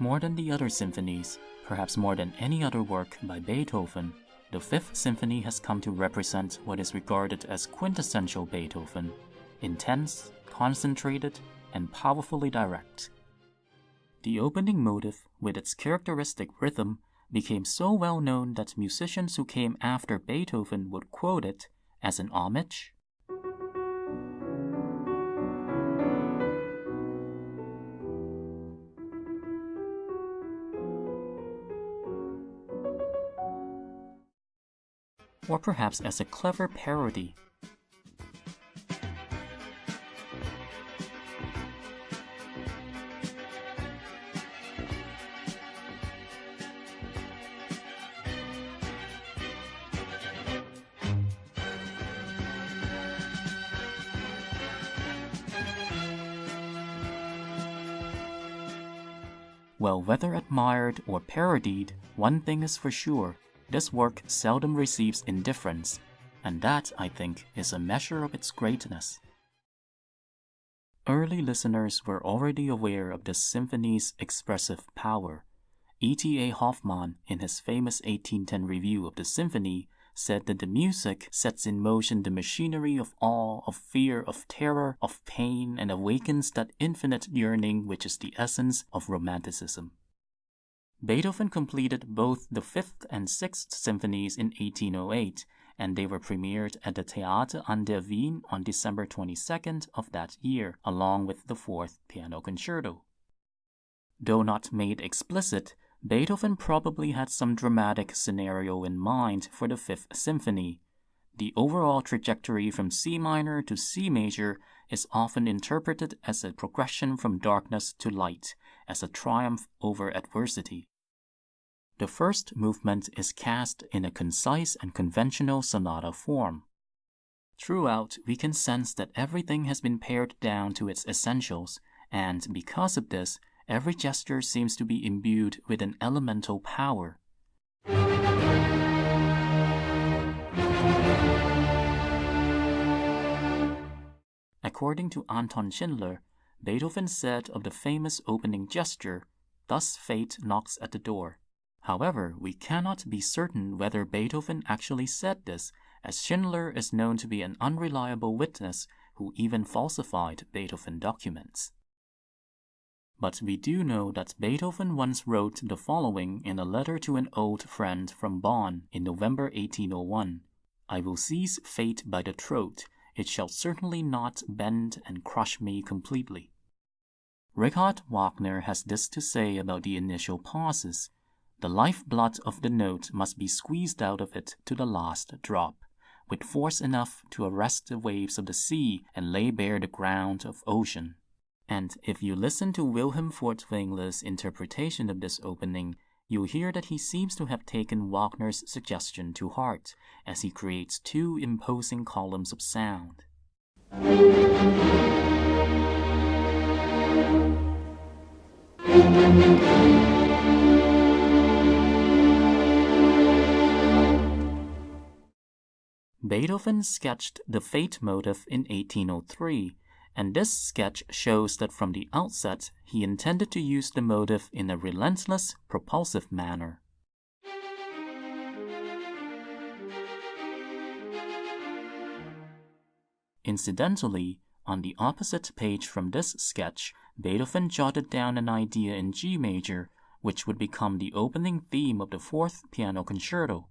More than the other symphonies, perhaps more than any other work by Beethoven, the Fifth Symphony has come to represent what is regarded as quintessential Beethoven: intense, concentrated, and powerfully direct. The opening motive, with its characteristic rhythm, became so well known that musicians who came after Beethoven would quote it as an homage, or perhaps as a clever parody. Well, whether admired or parodied, one thing is for sure: this work seldom receives indifference, and that, I think, is a measure of its greatness. Early listeners were already aware of this symphony's expressive power. E.T.A. Hoffmann, in his famous 1810 review of the symphony, said that the music sets in motion the machinery of awe, of fear, of terror, of pain, and awakens that infinite yearning which is the essence of Romanticism. Beethoven completed both the Fifth and Sixth Symphonies in 1808, and they were premiered at the Theater an der Wien on December 22nd of that year, along with the Fourth Piano Concerto. Though not made explicit, Beethoven probably had some dramatic scenario in mind for the Fifth Symphony. The overall trajectory from C minor to C major is often interpreted as a progression from darkness to light, as a triumph over adversity. The first movement is cast in a concise and conventional sonata form. Throughout, we can sense that everything has been pared down to its essentials, and because of this, every gesture seems to be imbued with an elemental power. According to Anton Schindler, Beethoven said of the famous opening gesture, "Thus fate knocks at the door." However, we cannot be certain whether Beethoven actually said this, as Schindler is known to be an unreliable witness who even falsified Beethoven documents. But we do know that Beethoven once wrote the following in a letter to an old friend from Bonn in November 1801: "I will seize fate by the throat. It shall certainly not bend and crush me completely." Richard Wagner has this to say about the initial pauses: "The lifeblood of the note must be squeezed out of it to the last drop, with force enough to arrest the waves of the sea and lay bare the ground of ocean." And if you listen to Wilhelm Furtwängler's interpretation of this opening, you'll hear that he seems to have taken Wagner's suggestion to heart, as he creates two imposing columns of sound. Beethoven sketched the Fate motive in 1803, and this sketch shows that from the outset he intended to use the motive in a relentless, propulsive manner. Incidentally, on the opposite page from this sketch, Beethoven jotted down an idea in G major, which would become the opening theme of the Fourth Piano Concerto.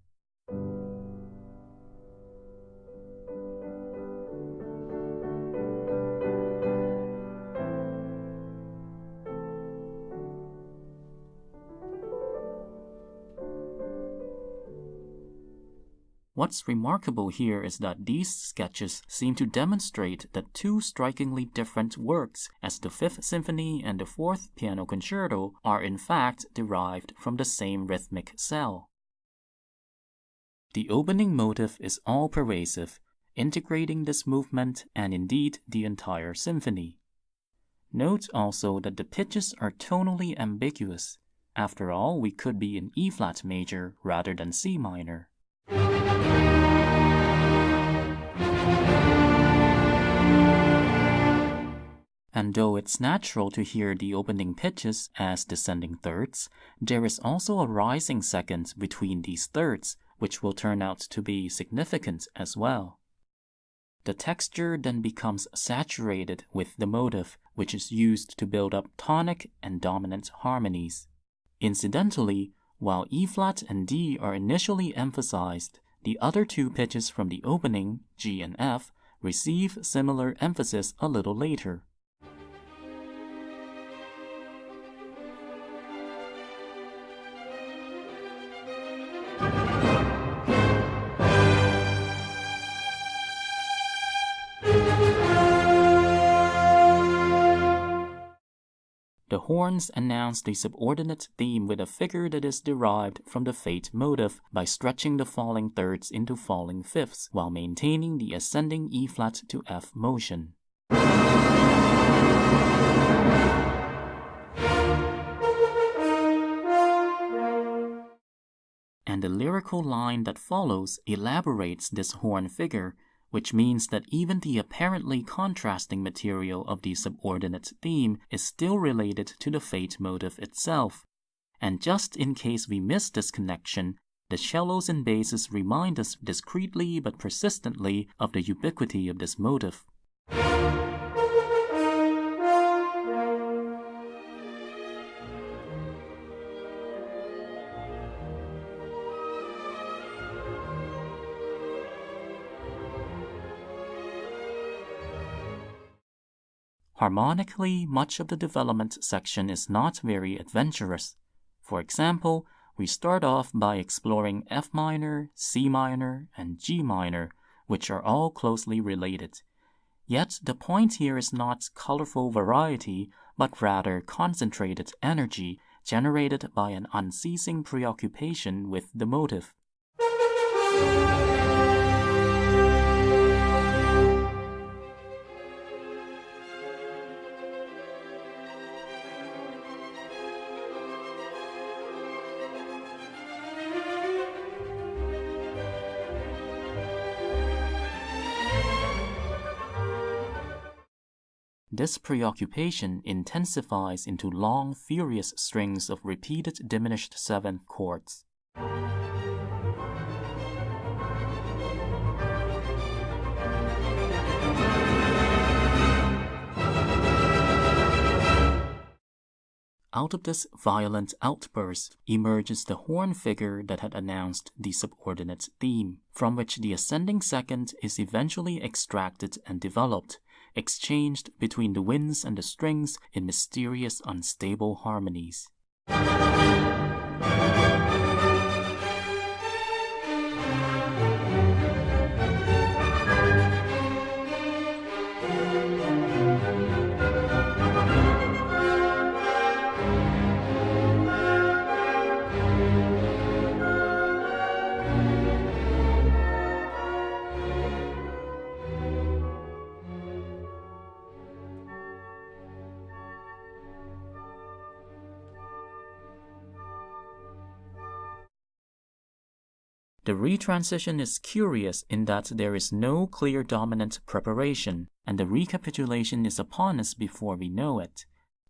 What's remarkable here is that these sketches seem to demonstrate that two strikingly different works, as the Fifth Symphony and the Fourth Piano Concerto, are in fact derived from the same rhythmic cell. The opening motive is all-pervasive, integrating this movement and indeed the entire symphony. Note also that the pitches are tonally ambiguous. After all, we could be in E-flat major rather than C minor. And though it's natural to hear the opening pitches as descending thirds, there is also a rising second between these thirds, which will turn out to be significant as well. The texture then becomes saturated with the motive, which is used to build up tonic and dominant harmonies. Incidentally, while E-flat and D are initially emphasized, the other two pitches from the opening, G and F, receive similar emphasis a little later. The horns announce the subordinate theme with a figure that is derived from the fate motive by stretching the falling thirds into falling fifths while maintaining the ascending E-flat to F motion. And the lyrical line that follows elaborates this horn figure, which means that even the apparently contrasting material of the subordinate theme is still related to the fate motive itself. And just in case we miss this connection, the cellos and basses remind us discreetly but persistently of the ubiquity of this motive. Harmonically, much of the development section is not very adventurous. For example, we start off by exploring F minor, C minor, and G minor, which are all closely related. Yet the point here is not colorful variety, but rather concentrated energy generated by an unceasing preoccupation with the motive. This preoccupation intensifies into long, furious strings of repeated diminished seventh chords. Out of this violent outburst emerges the horn figure that had announced the subordinate theme, from which the ascending second is eventually extracted and developed, exchanged between the winds and the strings in mysterious, unstable harmonies. The retransition is curious in that there is no clear dominant preparation, and the recapitulation is upon us before we know it.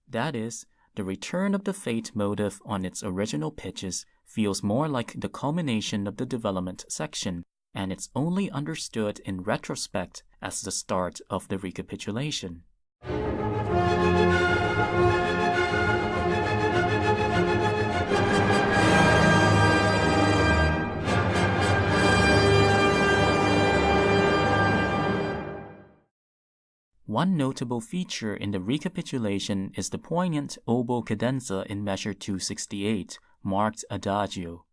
That is, the return of the fate motive on its original pitches feels more like the culmination of the development section, and it's only understood in retrospect as the start of the recapitulation. One notable feature in the recapitulation is the poignant oboe cadenza in measure 268, marked Adagio.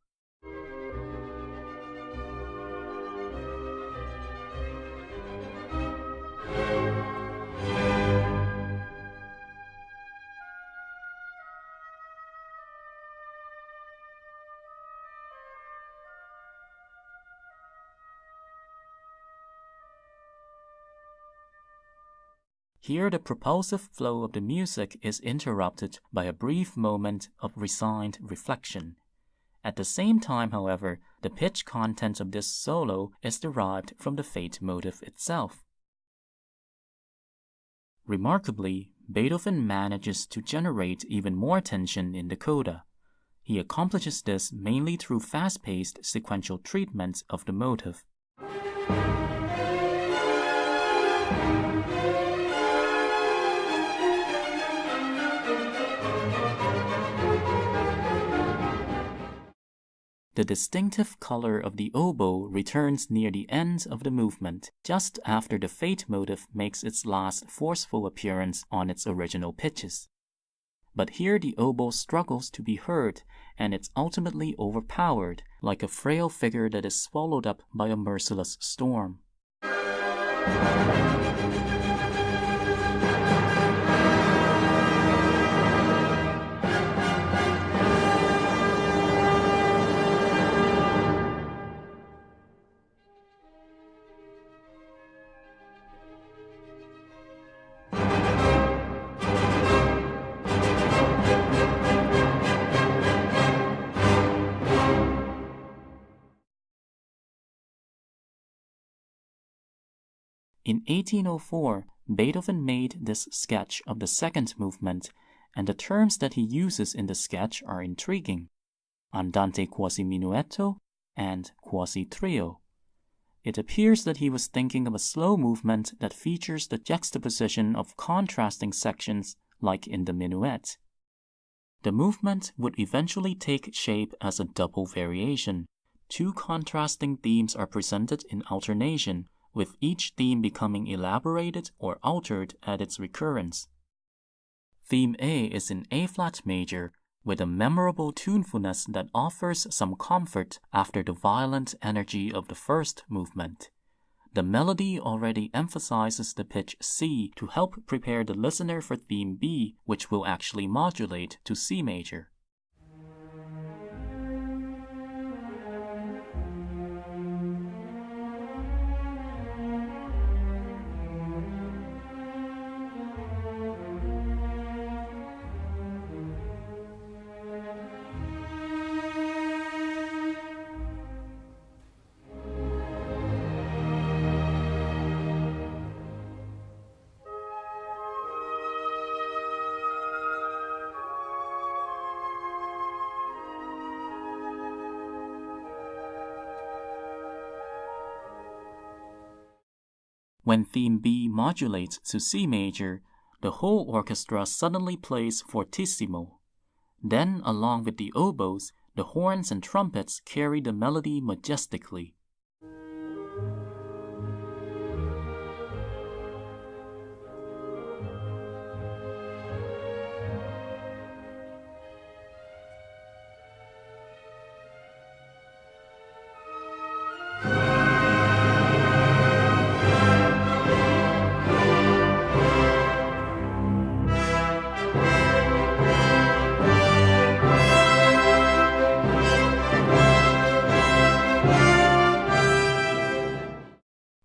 Here the propulsive flow of the music is interrupted by a brief moment of resigned reflection. At the same time, however, the pitch content of this solo is derived from the fate motive itself. Remarkably, Beethoven manages to generate even more tension in the coda. He accomplishes this mainly through fast-paced sequential treatment of the motive. The distinctive color of the oboe returns near the end of the movement, just after the Fate motive makes its last forceful appearance on its original pitches. But here the oboe struggles to be heard, and it's ultimately overpowered, like a frail figure that is swallowed up by a merciless storm. In 1804, Beethoven made this sketch of the second movement, and the terms that he uses in the sketch are intriguing: andante quasi minuetto and quasi trio. It appears that he was thinking of a slow movement that features the juxtaposition of contrasting sections like in the minuet. The movement would eventually take shape as a double variation. Two contrasting themes are presented in alternation, with each theme becoming elaborated or altered at its recurrence. Theme A is in A-flat major, with a memorable tunefulness that offers some comfort after the violent energy of the first movement. The melody already emphasizes the pitch C to help prepare the listener for theme B, which will actually modulate to C major. When theme B modulates to C major, the whole orchestra suddenly plays fortissimo. Then, along with the oboes, the horns and trumpets carry the melody majestically.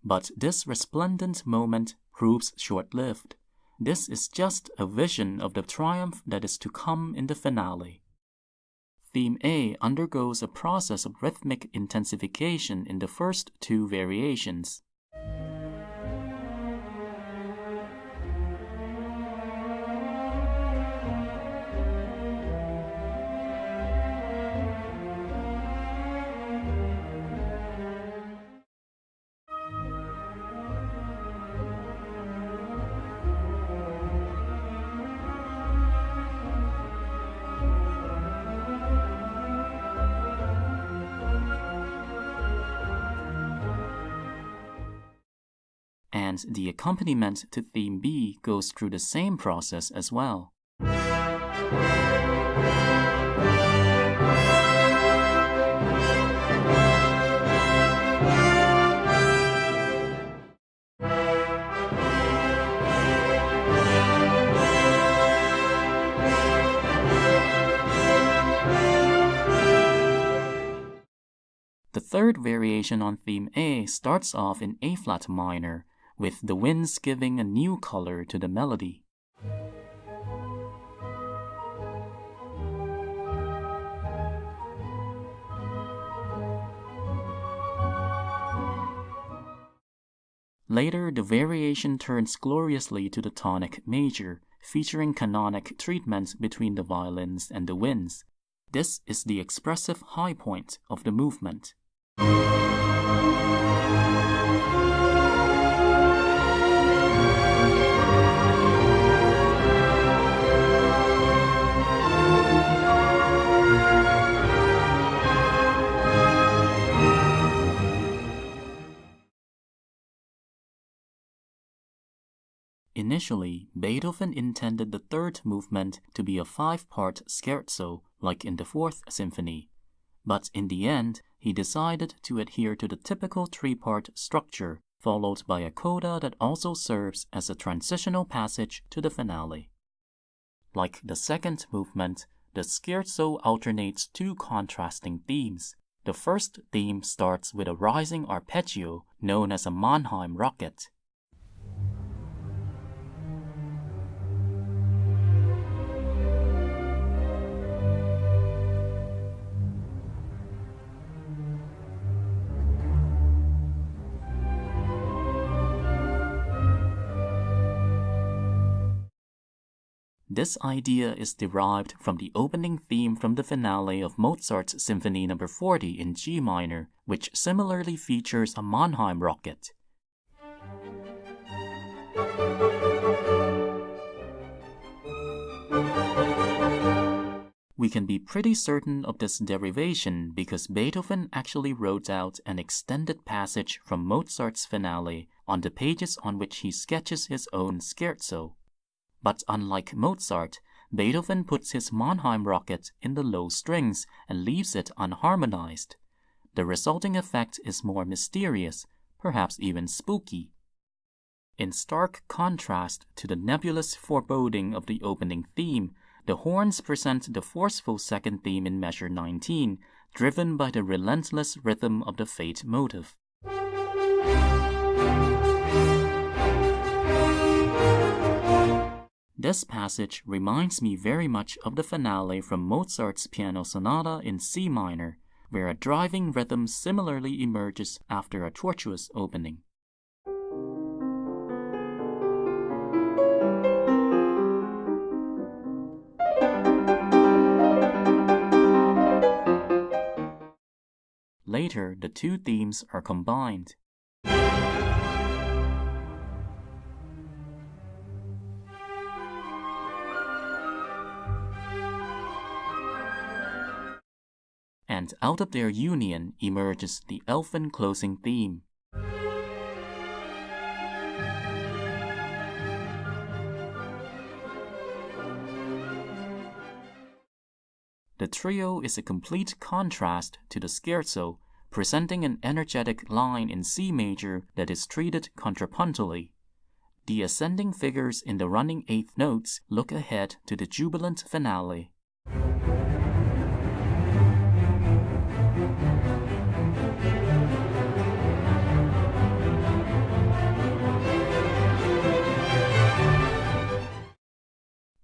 But this resplendent moment proves short-lived. This is just a vision of the triumph that is to come in the finale. Theme A undergoes a process of rhythmic intensification in the first two variations. And the accompaniment to theme B goes through the same process as well. The third variation on theme A starts off in A-flat minor, with the winds giving a new color to the melody. Later, the variation turns gloriously to the tonic major, featuring canonic treatment between the violins and the winds. This is the expressive high point of the movement. Initially, Beethoven intended the third movement to be a 5-part scherzo like in the Fourth Symphony, but in the end, he decided to adhere to the typical 3-part structure, followed by a coda that also serves as a transitional passage to the finale. Like the second movement, the scherzo alternates 2 contrasting themes. The first theme starts with a rising arpeggio known as a Mannheim rocket. This idea is derived from the opening theme from the finale of Mozart's Symphony No. 40 in G minor, which similarly features a Mannheim rocket. We can be pretty certain of this derivation because Beethoven actually wrote out an extended passage from Mozart's finale on the pages on which he sketches his own scherzo. But unlike Mozart, Beethoven puts his Mannheim rocket in the low strings and leaves it unharmonized. The resulting effect is more mysterious, perhaps even spooky. In stark contrast to the nebulous foreboding of the opening theme, the horns present the forceful second theme in measure 19, driven by the relentless rhythm of the Fate motive. This passage reminds me very much of the finale from Mozart's Piano Sonata in C minor, where a driving rhythm similarly emerges after a tortuous opening. Later, the 2 themes are combined. And out of their union emerges the elfin closing theme. The trio is a complete contrast to the scherzo, presenting an energetic line in C major that is treated contrapuntally. The ascending figures in the running 8th notes look ahead to the jubilant finale.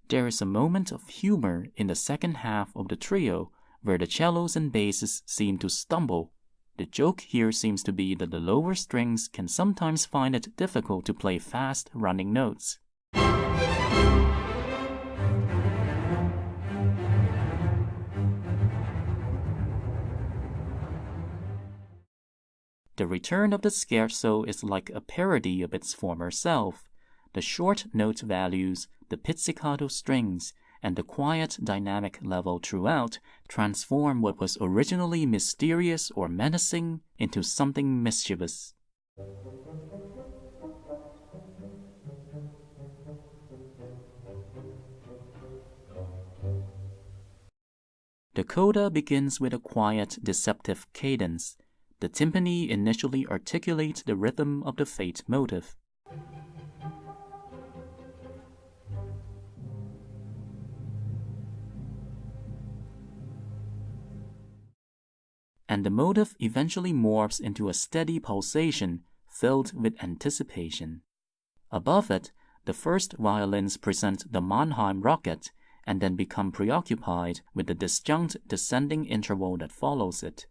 There is a moment of humor in the second half of the trio where the cellos and basses seem to stumble. The joke here seems to be that the lower strings can sometimes find it difficult to play fast running notes. The return of the scherzo is like a parody of its former self. The short note values, the pizzicato strings, and the quiet dynamic level throughout transform what was originally mysterious or menacing into something mischievous. The coda begins with a quiet, deceptive cadence. The timpani initially articulates the rhythm of the Fate motive. And the motive eventually morphs into a steady pulsation filled with anticipation. Above it, the first violins present the Mannheim rocket and then become preoccupied with the disjunct descending interval that follows it.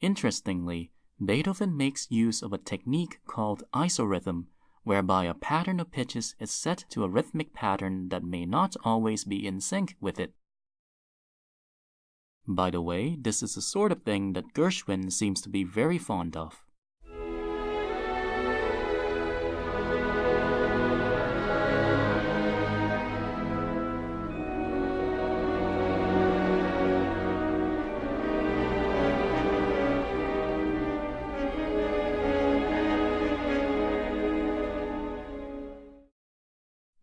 Interestingly, Beethoven makes use of a technique called isorhythm, whereby a pattern of pitches is set to a rhythmic pattern that may not always be in sync with it. By the way, this is the sort of thing that Gershwin seems to be very fond of.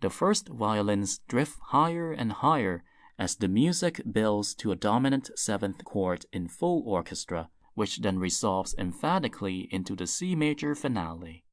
The first violins drift higher and higher as the music builds to a dominant seventh chord in full orchestra, which then resolves emphatically into the C major finale.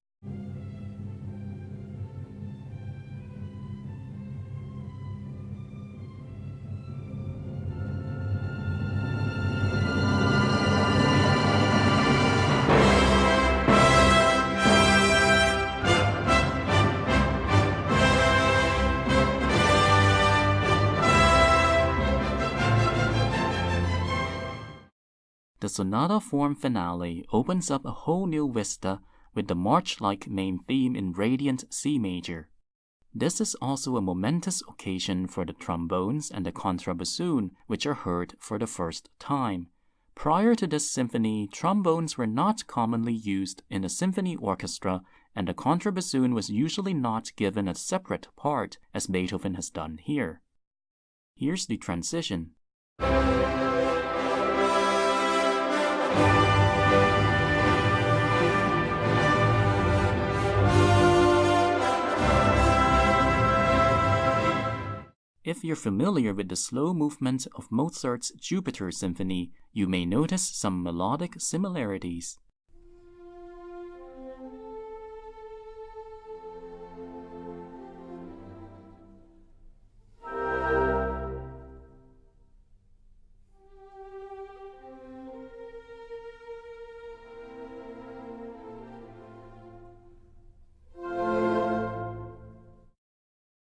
The sonata form finale opens up a whole new vista with the march-like main theme in radiant C major. This is also a momentous occasion for the trombones and the contrabassoon, which are heard for the first time. Prior to this symphony, trombones were not commonly used in a symphony orchestra, and the contrabassoon was usually not given a separate part, as Beethoven has done here. Here's the transition. If you're familiar with the slow movement of Mozart's Jupiter Symphony, you may notice some melodic similarities.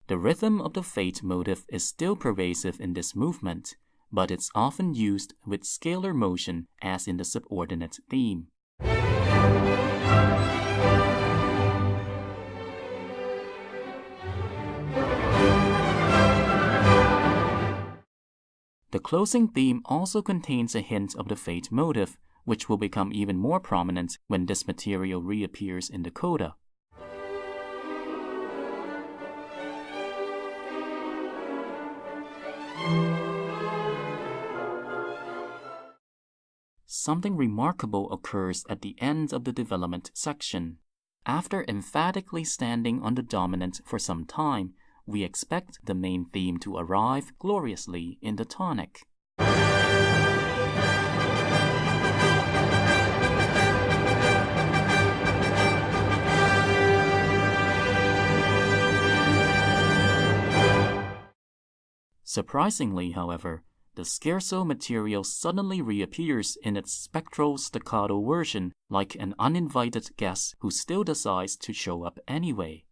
The rhythm of the Fate motive is still pervasive in this movement, but it's often used with scalar motion as in the subordinate theme. The closing theme also contains a hint of the Fate motive, which will become even more prominent when this material reappears in the coda. Something remarkable occurs at the end of the development section. After emphatically standing on the dominant for some time, we expect the main theme to arrive gloriously in the tonic. Surprisingly, however, the scherzo material suddenly reappears in its spectral staccato version like an uninvited guest who still decides to show up anyway.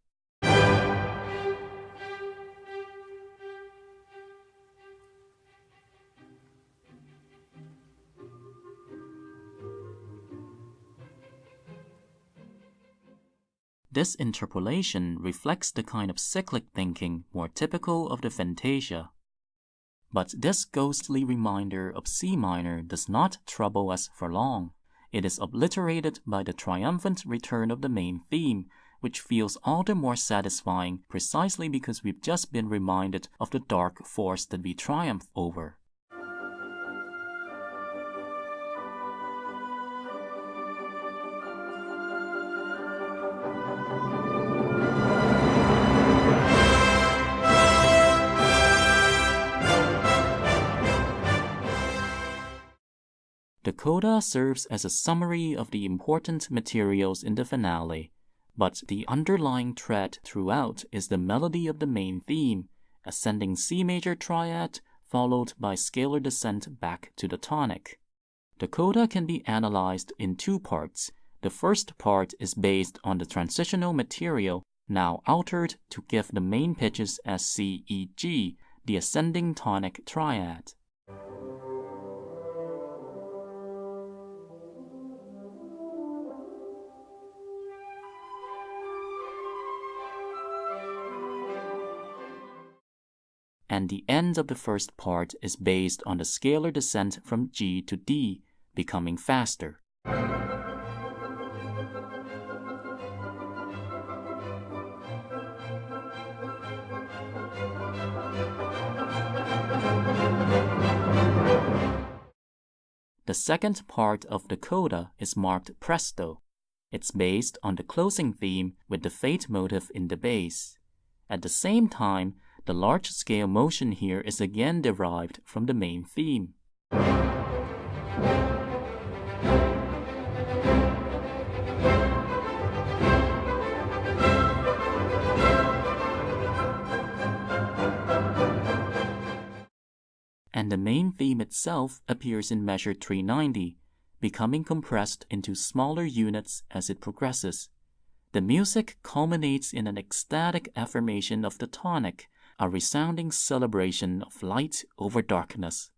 This interpolation reflects the kind of cyclic thinking more typical of the fantasia. But this ghostly reminder of C minor does not trouble us for long. It is obliterated by the triumphant return of the main theme, which feels all the more satisfying precisely because we've just been reminded of the dark force that we triumph over. The coda serves as a summary of the important materials in the finale, but the underlying thread throughout is the melody of the main theme, ascending C major triad followed by scalar descent back to the tonic. The coda can be analyzed in two parts. The first part is based on the transitional material, now altered to give the main pitches as C, E, G, the ascending tonic triad. and the end of the first part is based on the scalar descent from G to D, becoming faster. The second part of the coda is marked presto. It's based on the closing theme with the fate motive in the bass. At the same time, the large-scale motion here is again derived from the main theme. And the main theme itself appears in measure 390, becoming compressed into smaller units as it progresses. The music culminates in an ecstatic affirmation of the tonic, a resounding celebration of light over darkness.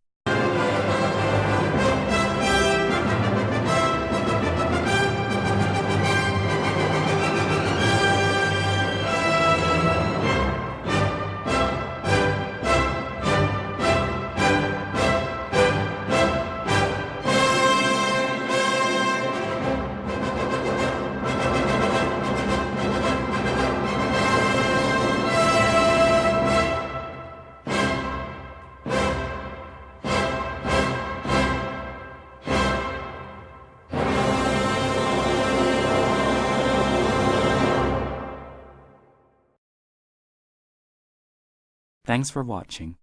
Thanks for watching.